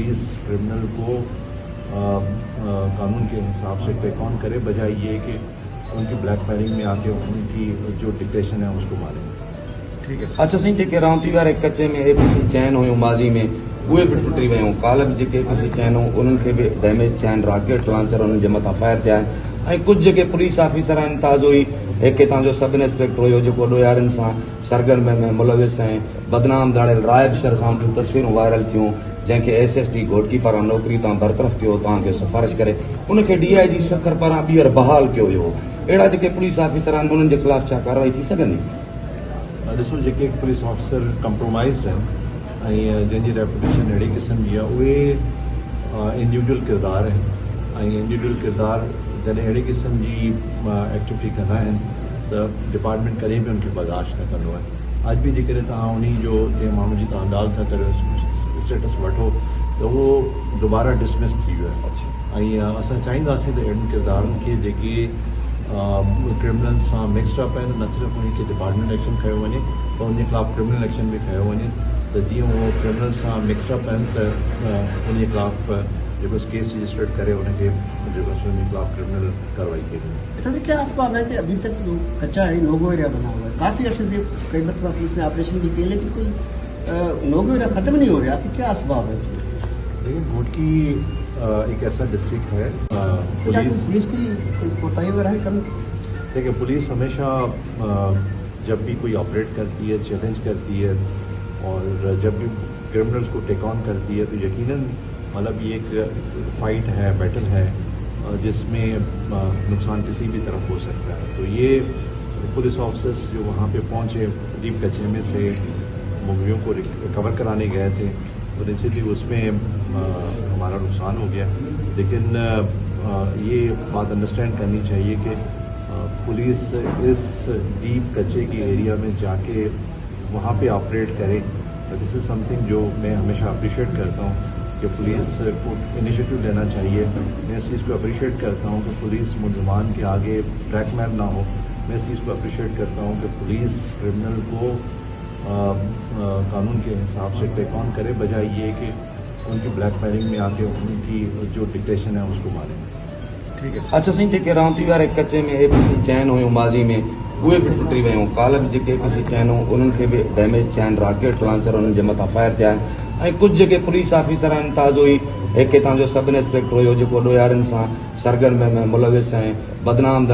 Police criminal को कानून के हिसाब से टेक ऑन करे, बजाय ये कि उनकी ब्लैक मेलिंग में आके उनकी जो डिक्टेशन है उसको मारें। ठीक है। अच्छा साईं, जेके रावती वारे कच्चे में एपीसी चैन हुयूं माज़ी में उहे बि टुटी वियूं, काल्ह बि जेके एपीसी चैन हुयूं उन्हनि खे बि डैमेज थिया आहिनि, रॉकेट लॉन्चर उन्हनि जे मथां फायर थिया आहिनि ऐं कुझु जेके पुलिस ऑफिसर आहिनि, ताज़ो ई हिकु हितां जो सब इंस्पेक्टर हुयो जेको ॾोयारियुनि सां सरगर्म में मुलविस ऐं बदनाम दाड़ियल रायब शर सां तस्वीरूं वायरल थियूं, जंहिंखे एसएसपी घोटकी पारां नौकरी तां बरतरफ़ कयो तव्हांखे सिफारिश करे, उनखे डीआईजी सखर पारां ॿीहर बहाल कयो वियो। अहिड़ा जेके पुलिस ऑफिसर आहिनि उन्हनि जे ख़िलाफ़ छा कार्रवाई थी सघंदी? ॾिसो, जेके पुलिस ऑफिसर कंप्रोमाइज़ड आहिनि ऐं जंहिंजी रेपुटेशन अहिड़ी क़िस्म जी आहे, उहे इंडिविजुअल किरदार आहिनि ऐं इंडिविजुअल किरदार जॾहिं अहिड़ी क़िस्म जी एक्टिविटी कंदा आहिनि त डिपार्टमेंट कॾहिं बि उनखे बर्दाश्त न कंदो आहे। अॼु बि जेकॾहिं तव्हां उन जो जंहिं माण्हू जी तव्हां ॻाल्हि था करियो स्टेटस वठो त उहो दोबारा डिसमिस थी वियो आहे ऐं असां चाहींदासीं त अहिड़नि किरदारनि खे जेके क्रिमिनल सां मिक्सड अप आहिनि, न सिर्फ़ु उनखे डिपार्टमेंट एक्शन खयो वञे त उनजे ख़िलाफ़ु क्रिमिनल एक्शन बि खयो वञे, त जीअं उहो क्रिमिनल सां मिक्सड अप आहिनि त उनजे ख़िलाफ़ु जेको केस रजिस्टर्ड करे उनखे जेको उनके खिलाफ क्रिमिनल कार्रवाई की गई। अच्छा जी, क्या असबाब है कि अभी तक जो कच्चा है नोगो एरिया बना हुआ है, काफ़ी अर्से से कई मरतबा पुलिस ने ऑपरेशन भी किए लेकिन कोई नोगो एरिया ख़त्म नहीं हो रहा, आखिर क्या असबाब है? देखिए, घोटकी एक ऐसा डिस्ट्रिक्ट है, पुलिस की कोताही वगैरह है कम? देखिए, पुलिस हमेशा जब भी कोई ऑपरेट करती है, चैलेंज करती है और जब भी क्रिमिनल्स को टेक ऑन करती है तो यकीनन मतलब ये एक फाइट है, बैटल है जिसमें नुकसान किसी भी तरफ हो सकता है। तो ये पुलिस ऑफिसर्स जो वहाँ पे पहुँचे, डीप कच्चे में थे, मुखबियों को रिकवर कराने गए थे, तो निश्चित ही उसमें हमारा नुकसान हो गया। लेकिन ये बात अंडरस्टैंड करनी चाहिए कि पुलिस इस डीप कच्चे के एरिया में जाके वहाँ पे ऑपरेट करे, दिस इज़ समथिंग जो मैं हमेशा अप्रिशिएट करता हूँ कि पुलिस को इनिशिएटिव लेना चाहिए। मैं इस चीज़ को अप्रिशिएट करता हूँ कि पुलिस मुलजमान के आगे ब्लैकमेल ना हो। मैं इस चीज़ को अप्रिशिएट करता हूँ कि पुलिस क्रिमिनल को कानून के हिसाब से टेक ऑन करे, बजाय ये कि उनकी ब्लैक मेलिंग में आके उनकी जो डिक्टेशन है उसको मारें। ठीक है। अच्छा साईं, जेके रावती वारे कच्चे में एपीसी चैन हुयूं माज़ी में उहे बि टुटी वियूं, काल्ह बि जेके एपीसी चैन हुयूं उन्हनि खे बि डैमेज थिया आहिनि, रॉकेट लॉन्चर उन्हनि जे मथां फायर थिया आहिनि ऐं कुझु जेके पुलिस ऑफिसर आहिनि, ताज़ो ई हिकु हितां जो सब इंस्पेक्टर हुयो जेको ॾोयारियुनि सां सरगर्म में मुलविस ऐं बदनाम